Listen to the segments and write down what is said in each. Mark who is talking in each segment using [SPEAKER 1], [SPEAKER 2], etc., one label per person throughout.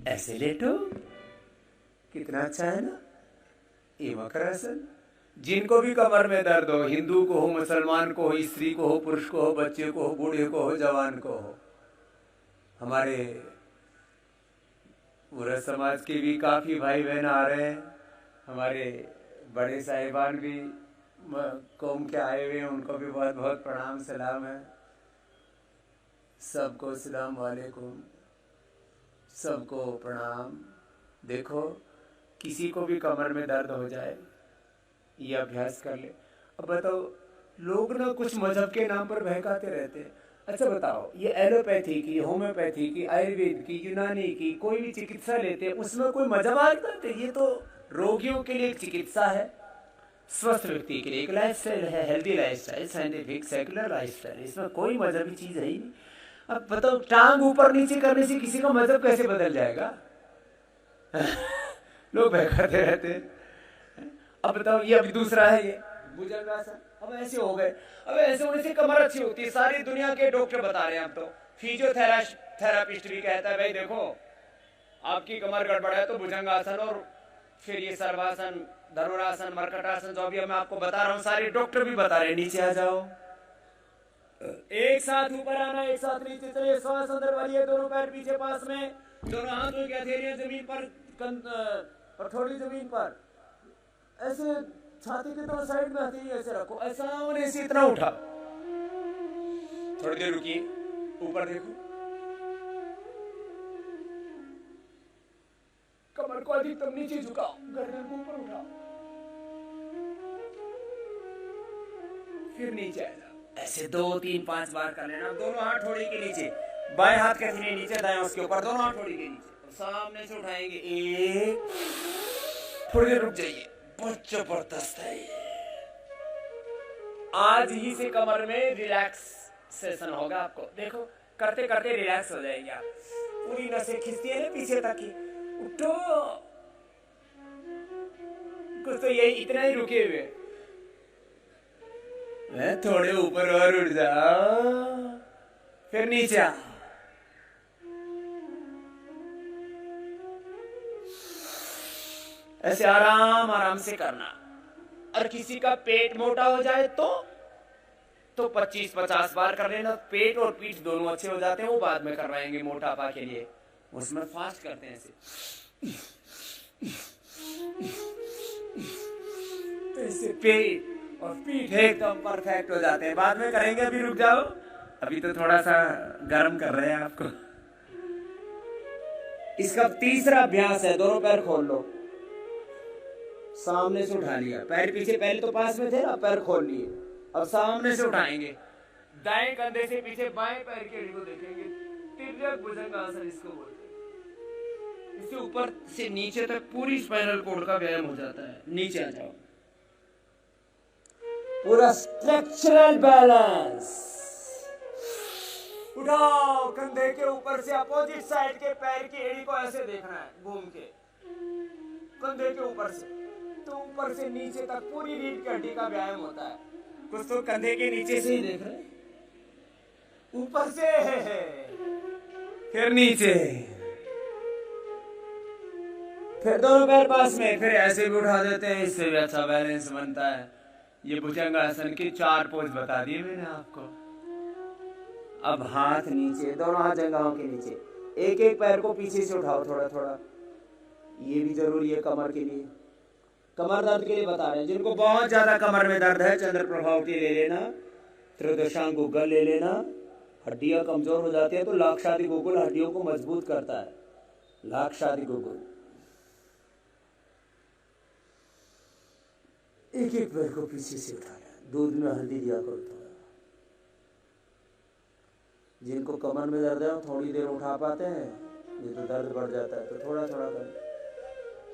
[SPEAKER 1] ऐसे लेटो, कितना अच्छा है ना ये वक्रासन। जिनको भी कमर में दर्द हो, हिंदू को हो, मुसलमान को हो, स्त्री को हो, पुरुष को हो, बच्चे को हो, बूढ़े को हो, जवान को हो, हमारे पूरे समाज के भी काफ़ी भाई बहन आ रहे हैं, हमारे बड़े साहिबान भी कौम के आए हुए हैं, उनको भी बहुत बहुत प्रणाम सलाम है। सबको सलाम वालेकुम, सबको प्रणाम। देखो, किसी को भी कमर में दर्द हो जाए, ये अभ्यास कर ले। अब बताओ, लोग ना कुछ मजहब के नाम पर बहकाते रहते हैं। अच्छा बताओ, ये एलोपैथी की, होम्योपैथी की, आयुर्वेद की, यूनानी की कोई भी चिकित्सा लेते हैं, उसमें कोई मजहब आ जाता है? ये तो रोगियों के लिए एक चिकित्सा है, स्वस्थ व्यक्ति के लिए एक लाइफस्टाइल है, healthy lifestyle, scientific secular lifestyle, इसमें कोई मजहबी चीज़ है ही नहीं। अब बताओ, टांग ऊपर नीचे करने से किसी का मजहब कैसे बदल जाएगा? लोग बहकाते रहते हैं। अब बताओ, ये अभी दूसरा है, ये भुजंगासन। अब ऐसे हो गए, अब ऐसे होने से कमर अच्छी होती है, सारी दुनिया के डॉक्टर बता रहे हैं। अब तो फिजियोथेरापिस्ट भी कहता है, भाई देखो आपकी कमर गड़बड़ है तो भुजंगासन, और फिर ये सर्वासन, धनुरासन, मरकटासन, जो अभी मैं आपको बता रहा हूँ, सारे डॉक्टर भी बता रहे हैं। नीचे आ जाओ, एक साथ ऊपर आना, एक साथ नीचे चलिए, श्वास अंदर भरिए, दोनों पैर पीछे पास में, दोनों हाथों की हथेलियां जमीन पर थोड़ी जमीन पर, ऐसे छाती के दोनों साइड में हथेली ऐसे रखो, ऐसा होने से इतना उठा, थोड़ी देर रुकिए, ऊपर देखो, कमर को अधिकतम नीचे झुकाओ, गर्दन को ऊपर उठाओ, फिर नीचे आ जाओ। ऐसे 2 3 5 बार कर लेना। दोनों हाथ थोड़ी के नीचे, बाएं हाथ के हथेली नीचे, दाएं उसके ऊपर, दोनों हाथ थोड़ी के नीचे, सामने से उठाएंगे। एक, थोड़ी देर रुक जाइए, बहुत जबरदस्त है ये। आज ही से कमर में रिलैक्सेशन होगा आपको। देखो, करते करते रिलैक्स हो जाएंगे आप, पूरी नसें खिंचती है ना पीछे तक की। उठो, कुछ तो यही इतना ही रुके हुए, थोड़े ऊपर और उठ जाओ, फिर नीचे आ। ऐसे आराम आराम से करना। और किसी का पेट मोटा हो जाए तो 25-50 बार कर लेना। पेट और पीठ दोनों अच्छे हो जाते हैं, वो बाद में करवाएंगे मोटापा के लिए, उसमें फास्ट करते हैं ऐसे। तो इससे पेट और पीठ एकदम परफेक्ट हो जाते हैं, बाद में करेंगे। अभी रुक जाओ, अभी तो थोड़ा सा गर्म कर रहे हैं आपको। इसका तीसरा अभ्यास है, दोनों पैर खोल लो, सामने से उठा लिया, पैर पीछे, पहले तो पास में थे ना, पैर खोल लिए, अब सामने से उठाएंगे, दाएं कंधे से पीछे बाएं पैर की एड़ी को देखेंगे, तिर्यक भुजंगासन इसको बोलते हैं। इससे ऊपर से नीचे तक पूरी स्पाइनल कॉर्ड का व्यायाम हो जाता है। नीचे आ जाओ, पूरा स्ट्रक्चरल बैलेंस। उठाओ, कंधे के ऊपर से अपोजिट साइड के पैर की एड़ी को ऐसे देखना है, घूम के कंधे के ऊपर से, तो ऊपर से नीचे तक पूरी रीढ़ की हड्डी का व्यायाम होता है। कुछ तो कंधे के नीचे से ही देख रहे, ऊपर से फिर नीचे, फिर दोनों पैर पास में, फिर ऐसे भी उठा देते हैं, इससे भी अच्छा बैलेंस बनता है। ये भुजंगासन के 4 पोज बता दिए मैंने आपको। अब हाथ नीचे, दोनों हाथ जंघाओं के नीचे, एक एक पैर को पीछे से उठाओ थोड़ा थोड़ा, ये भी जरूरी है कमर के लिए। कमर दर्द के लिए बता रहे हैं, जिनको बहुत ज्यादा कमर में दर्द है, चंद्र प्रभावती ले लेना, त्रिदशांग गुग्गल ले लेना। हड्डियां कमजोर हो जाती है तो लाक्षादि गुग्गुल हड्डियों को मजबूत करता है, लाक्षादि गुग्गुल। एक एक पैर को पीछे से उठाना, दूध में हल्दी दिया करो थोड़ा। जिनको कमर में दर्द है वो थोड़ी देर उठा पाते हैं, ये तो दर्द बढ़ जाता है, तो थोड़ा थोड़ा करें।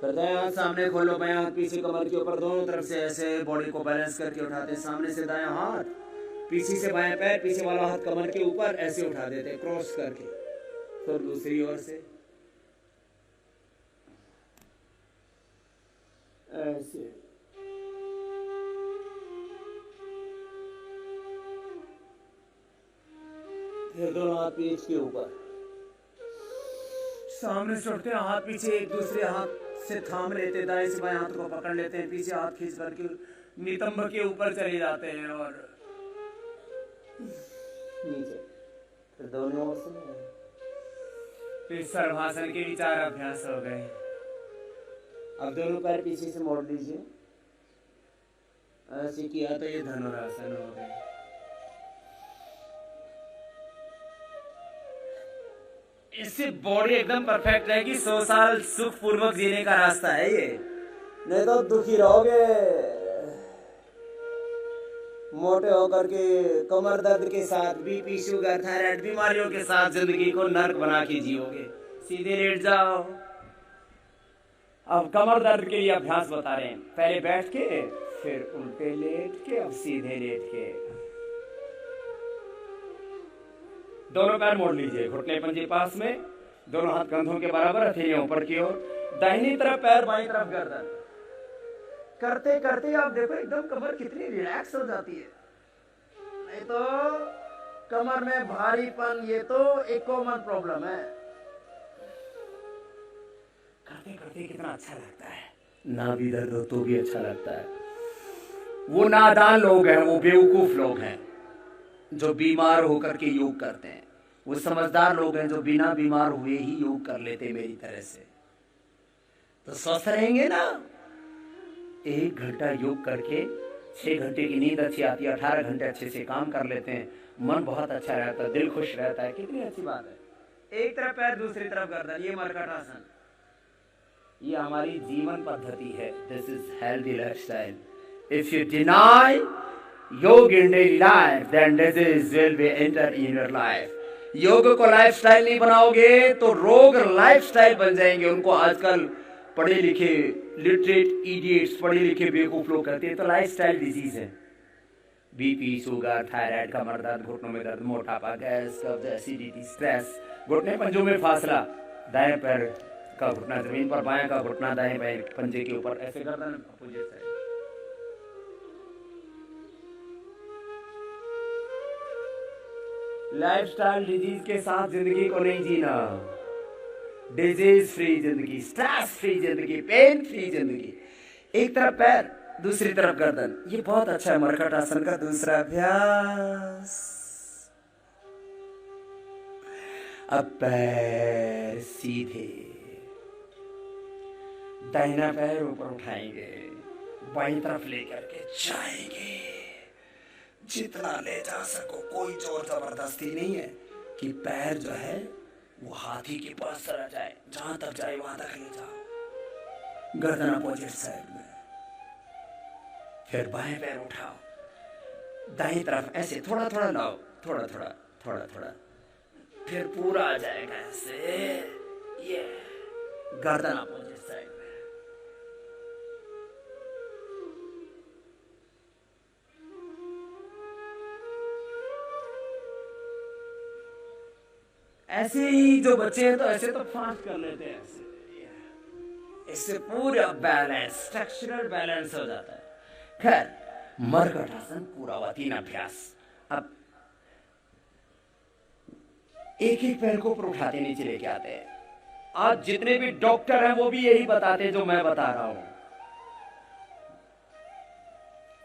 [SPEAKER 1] फिर दाएं हाथ सामने खोलो, बायां हाथ पीछे कमर के ऊपर, दोनों तरफ से ऐसे बॉडी को बैलेंस करके उठाते हैं। सामने से दायां हाथ, पीछे से बायां पैर, पीछे वाला हाथ कमर के ऊपर ऐसे उठा देते हैं क्रॉस करके। फिर दूसरी ओर से ऐसे, फिर दोनों हाथ पीठ के ऊपर, सामने से उठते हैं, हाथ पीछे एक दूसरे हाथ से थाम लेते, दाएं से बाएं हाथ को पकड़ लेते हैं, पीछे हाथ खींच करके नितंब के ऊपर चले जाते हैं और नीचे फिर दोनों ओर से। फिर सर्वासन के 4 अभ्यास हो गए। अब दोनों पैर पीछे से मोड़ दीजिए, ऐसे किया तो ये धनुरासन हो गए। इससे बॉडी एकदम परफेक्ट रहेगी। 100 साल सुख पूर्वक जीने का रास्ता है ये, नहीं तो दुखी रहोगे, मोटे होकर के कमर दर्द के साथ, बीपी शुगर थायराइड बीमारियों के साथ जिंदगी को नर्क बना के जियोगे। सीधे लेट जाओ। अब कमर दर्द के लिए अभ्यास बता रहे हैं, पहले बैठ के, फिर उल्टे लेट के, अब सीधे लेट के। दोनों पैर मोड़ लीजिए, घुटने पंजे पास में, दोनों हाथ कंधों के बराबर, हथेलियां ऊपर की ओर, दाहिनी तरफ पैर बाईं तरफ गर्दन। करते करते आप देखो एकदम कमर कितनी रिलैक्स हो जाती है। नहीं तो कमर में भारीपन, ये तो एक कॉमन प्रॉब्लम है। करते करते कितना अच्छा लगता है, ना भी दर्द हो तो भी अच्छा लगता है। वो नादान लोग हैं, वो बेवकूफ लोग हैं जो बीमार होकर के योग करते हैं। वो समझदार लोग हैं जो बिना बीमार हुए ही योग कर लेते मेरी तरह से। तो स्वस्थ रहेंगे ना। 1 घंटा योग करके 6 घंटे की नींद अच्छी आती है, 18 घंटे अच्छे से काम कर लेते हैं, मन बहुत अच्छा रहता है, दिल खुश रहता है। कितनी अच्छी बात है। एक तरफ पैर दूसरी तरफ गर्दन, ये मरकट आसन, ये हमारी जीवन पद्धति है। This is healthy lifestyle. If you deny yoga in daily life, then disease will be enter in your life. Yoga को लाइफस्टाइल नहीं बनाओगे तो रोग लाइफस्टाइल बन जाएंगे। उनको आजकल पढ़े लिखे लिटरेट इडियट्स, पढ़े लिखे बेवकूफ लोग कहते हैं तो लाइफस्टाइल डिजीज है। बीपी शुगर थायराइड, कमर दर्द, घुटनों में दर्द, मोटापा, गैस, कब्ज, एसिडिटी, स्ट्रेस, घुटने पंजों में फासला, दाएं पैर का घुटना जमीन पर, बाएं का घुटना दाएं बाएं पंजे के ऊपर, ऐसे गर्दन अपोजिट साइड। लाइफस्टाइल डिजीज के साथ जिंदगी को नहीं जीना। डिजीज फ्री जिंदगी, स्ट्रेस फ्री जिंदगी, पेन फ्री जिंदगी। एक तरफ पैर दूसरी तरफ गर्दन, ये बहुत अच्छा है मरकट आसन का दूसरा अभ्यास। अब पैर सीधे, दाहिना पैर ऊपर उठाएंगे, बाईं तरफ लेकर के जाएंगे, जितना ले जा सको। कोई जोर जबरदस्ती नहीं है कि पैर जो है वो हाथी के पास चला जाए, जहां तक जाए वहां तक ले जाओ। गर्दन अपोजिट साइड में, फिर बाएं पैर उठाओ, दाईं तरफ ऐसे थोड़ा थोड़ा लाओ, थोड़ा थोड़ा थोड़ा थोड़ा, फिर पूरा आ जाएगा ऐसे। ये गर्दन अपोजिट साइड में। ऐसे ही जो बच्चे हैं तो ऐसे तो फास्ट कर लेते हैं ऐसे, इससे पूरा बैलेंस, स्ट्रक्चरल बैलेंस हो जाता है। खैर, मरकट आसन पूरा हुआ 3 अभ्यास। अब एक एक पैर को ऊपर उठाते नीचे लेके आते हैं। आज जितने भी डॉक्टर हैं वो भी यही बताते हैं जो मैं बता रहा हूं।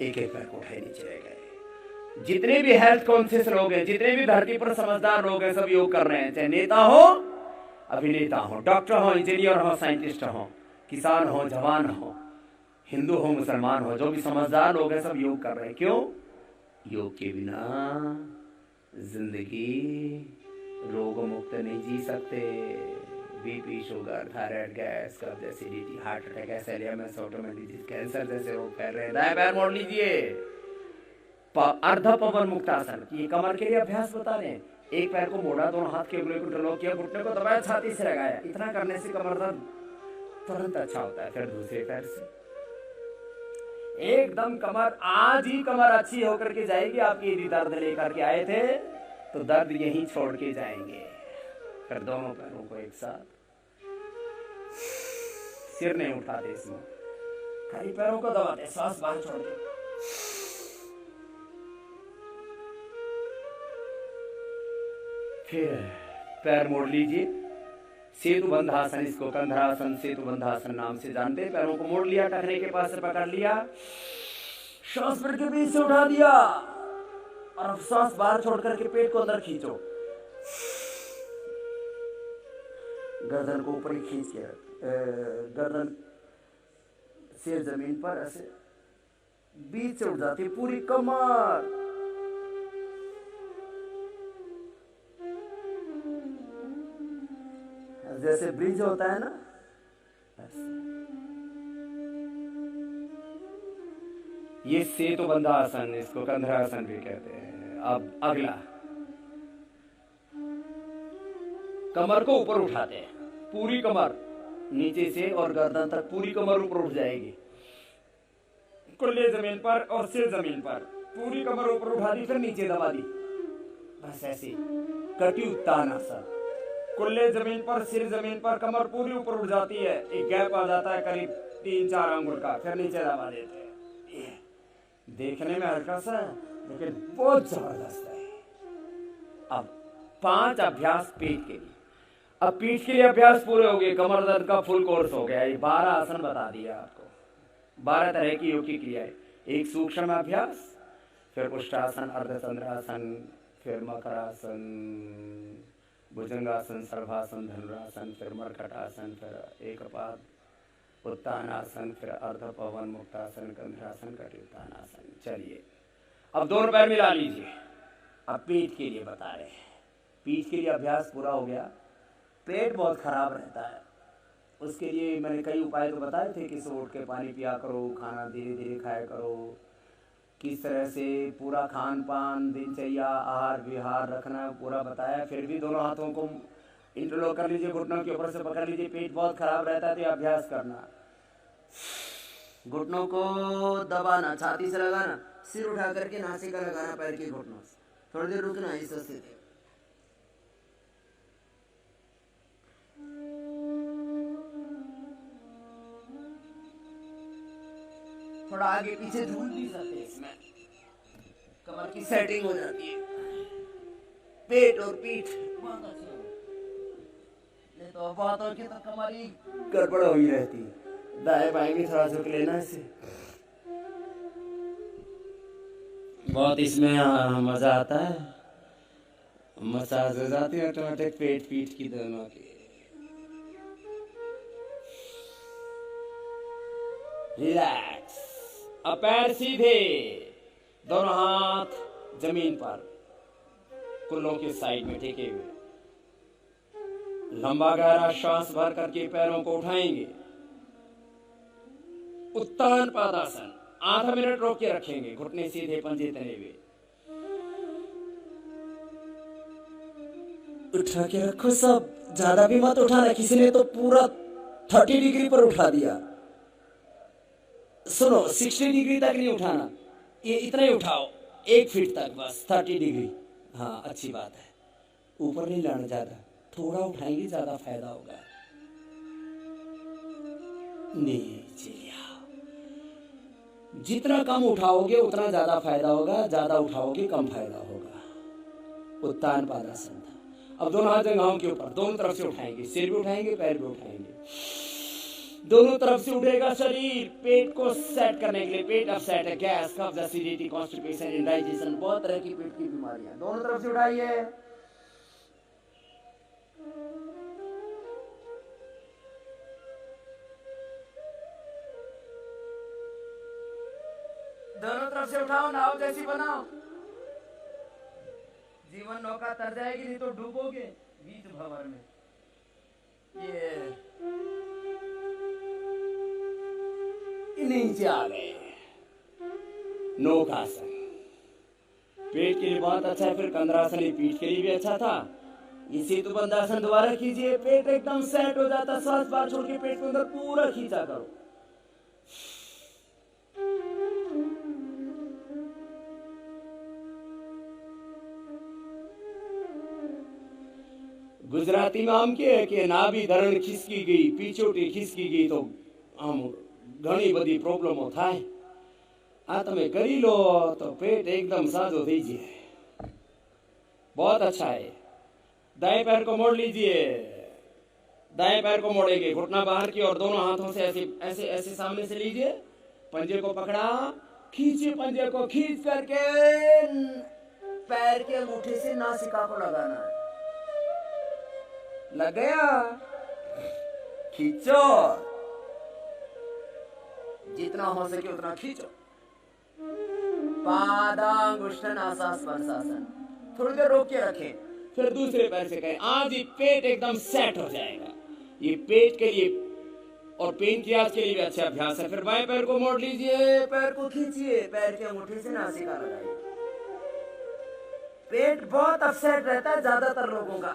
[SPEAKER 1] एक एक पैर को उठाए नीचे ले गए। जितने भी हेल्थ कॉन्शियस लोग हैं, जितने भी धरती पर समझदार लोग हैं, सब योग कर रहे हैं। चाहे नेता हो, अभिनेता हो, डॉक्टर हो, इंजीनियर हो, साइंटिस्ट हो, किसान हो, जवान हो, हिंदू हो, मुसलमान हो, जो भी समझदार लोग हैं सब योग कर रहे हैं। क्यों? योग के बिना जिंदगी रोग मुक्त नहीं जी सकते। बीपी शुगर थायराइड गैस कब्ज acidity heart attack SLMS automatic disease cancer जैसे रोग फैल रहे हैं। दाएं पैर मोड़ लीजिए। अर्ध पवन मुक्तासन, ये कमर के लिए अभ्यास बता रहे हैं। एक पैर को मोड़ा, दोनों हाथ के उंगली को ड्रॉ किया, घुटने को दबाया, छाती से लगाया। इतना करने से कमर दर्द तुरंत अच्छा होता है। फिर दूसरे पैर से एकदम कमर, आज ही कमर अच्छी होकर के जाएगी आपकी। यदि दर्द लेकर के आए थे तो दर्द यहीं छोड़ के जाएंगे। फिर दोनों पैरों को एक साथ, सिर नहीं उठाते इसमें, खाली पैरों को दबाते, सांस बाहर छोड़ के। फिर पैर मोड़ लीजिए, सेतु बंधासन, इसको कंधरासन, सेतु बंधासन नाम से जानते हैं। पैरों को मोड़ लिया, टखने के पास से पकड़ लिया, श्वास पेट के बीच से उठा दिया और अब श्वास बाहर छोड़ करके पेट को अंदर खींचो। गर्दन को ऊपर ही खींच के गर्दन सिर जमीन पर ऐसे बीच से उठ जाती है पूरी कमर। जैसे ब्रिज होता है ना, ये सेतु बंधासन, इसको कंधरासन भी कहते हैं। अब अगला, कमर को ऊपर उठाते हैं, पूरी कमर नीचे से और गर्दन तक पूरी कमर ऊपर उठ जाएगी। कुल्ले जमीन पर और सिर जमीन पर, पूरी कमर ऊपर उठा दी, फिर नीचे दबा दी, बस ऐसे। कटी उत्तानासन, कुल्ले जमीन पर, सिर जमीन पर, कमर पूरी ऊपर उठ जाती है, एक गैप आ जाता है करीब 3-4 अंगुल का, फिर नीचे दबा देते हैं। देखने में हल्का सा लेकिन बहुत जबरदस्त है। अब 5 अभ्यास पेट के लिए। अब पीठ के लिए अभ्यास पूरे हो गए, कमर दर्द का फुल कोर्स हो गया। ये 12 आसन बता दिया आपको, 12 तरह की योग की क्रियाएं। एक सूक्ष्म अभ्यास, फिर उष्टासन, अर्धचंद्रासन, फिर मकरासन, भुजंगासन, सर्वासन, धनुरासन, फिर मरकटासन, फिर एकपाद उत्तानासन, फिर अर्ध पवन मुक्तासन, कंधरासन, कटी उत्तानासन। चलिए अब दोनों पैर मिला लीजिए। अब पीठ के लिए बता रहे हैं। पीठ के लिए अभ्यास पूरा हो गया। पेट बहुत खराब रहता है, उसके लिए मैंने कई उपाय तो बताए थे कि सुबह उठ के पानी पिया करो, खाना धीरे धीरे खाया करो, किस तरह से पूरा खान पान, दिनचर्या, आहार विहार रखना पूरा बताया। फिर भी दोनों हाथों को इंटरलॉक कर लीजिए, घुटनों के ऊपर से पकड़ लीजिए। पेट बहुत खराब रहता है तो अभ्यास करना, घुटनों को दबाना, छाती से लगाना, सिर उठा करके नासिका लगाना पैर के घुटनों से, थोड़ी देर रुकना इस स्थिति। थोड़ा आगे पीछे झूल भी सकते हैं, इसमें कमर की सेटिंग हो जाती है। पेट और पीठ बहुत अच्छे हो, नहीं तो बातों की तो कमर ही गड़बड़ हो ही रहती है। दाएं बाएं भी थोड़ा झुक लेना इसे, बहुत इसमें मजा आता है। मसाज हो जाती है ऑटोमेटिक पेट पीठ की दोनों की। रिलैक्स। अब पैर सीधे, दोनों हाथ जमीन पर, कुल्लों के साइड में टेके हुए। लंबा गहरा श्वास भर करके पैरों को उठाएंगे। उत्तान पादासन, आधा मिनट रोक के रखेंगे, घुटने सीधे, पंजे तने हुए। उठा के रखो सब, ज्यादा भी मत उठाना। किसी ने तो पूरा 30 डिग्री पर उठा दिया। सुनो, 60 डिग्री तक नहीं उठाना, ये इतना ही उठाओ, 1 फीट तक बस, 30 डिग्री। हाँ, अच्छी बात है। ऊपर नहीं लाना ज्यादा, थोड़ा उठाएंगे ज्यादा फायदा होगा। नीचे लिया, जितना कम उठाओगे उतना ज्यादा फायदा होगा, ज्यादा उठाओगे कम फायदा होगा। उत्तान पादासन था। अब दोनों हाथ जंघाओं के ऊपर, दोनों तरफ से उठाएंगे, सिर भी उठाएंगे, पैर भी उठाएंगे, दोनों तरफ से उठेगा शरीर। पेट को सेट करने के लिए, पेट अपसेट है, गैस, कब्ज, एसिडिटी, कॉन्स्टिपेशन, इंडाइजेशन, बहुत तरह की पेट की बीमारियां। दोनों तरफ से उठाइए। दोनों तरफ से उठाओ, नाव जैसी बनाओ। जीवन नौका तर जाएगी, नहीं तो डूबोगे बीच भंवर में। ये नीचे आ गए, नौकासन। पेट के लिए बहुत अच्छा है। फिर कंधरासन, पीठ के लिए भी अच्छा था। ये सेतु बंधासन दोबारा कीजिए, पेट एकदम सेट हो जाता है। सांस बाहर छोड़ के पेट को अंदर पूरा खींचा करो। गुजराती में हम के नाभि धरण खिसकी गई, पीछोटी खिसकी गई तो हम घणी बड़ी प्रॉब्लमो थाय। आ तमे करी लो तो पेट एकदम साजो थई जाए। बहुत अच्छा है। दाएं पैर को मोड़ लीजिए, दाएं पैर को मोड़ेंगे, घुटना बाहर की और दोनों हाथों से ऐसे ऐसे ऐसे सामने से लीजिए, पंजे को पकड़ा, खींचिए पंजे को, खींच करके पैर के अंगूठे से नासिका को लगाना है। लग गया? खींचो, जितना हो सके उतना खींचो। पादांगुष्ठ नासास्पर्शासन, थोड़ी देर रोक के रखें, फिर दूसरे पैर से कहें। आज ये पेट एकदम सेट हो जाएगा। ये पेट के लिए और पेन की आज के लिए भी अच्छा अभ्यास है। फिर बाएं पैर को मोड़ लीजिए, पैर को खींचिए, पैर के अंगूठे से नासिका लगाइए। पेट बहुत अपसेट रहता है ज्यादातर लोगों का,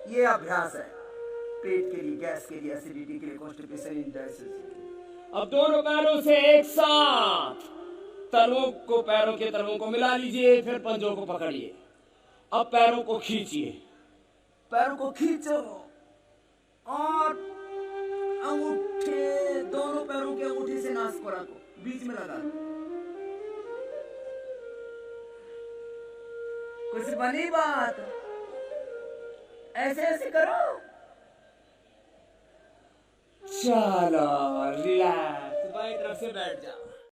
[SPEAKER 1] ये अभ्यास है पेट के लिए, गैस के लिए, एसिडिटी के लिए, कॉन्स्टिपेशन, इंडाइजेशन। अब दोनों पैरों से एक साथ तलवों को, पैरों के तलवों को मिला लीजिए, फिर पंजों को पकड़िए। अब पैरों को खींचिए, पैरों को खींचो और अंगूठे, दोनों पैरों के अंगूठे से नासिका को बीच में लगा। कुछ बनी बात? ऐसे ऐसे करो। चलो रिलैक्स, बाएं तरफ से बैठ जाओ।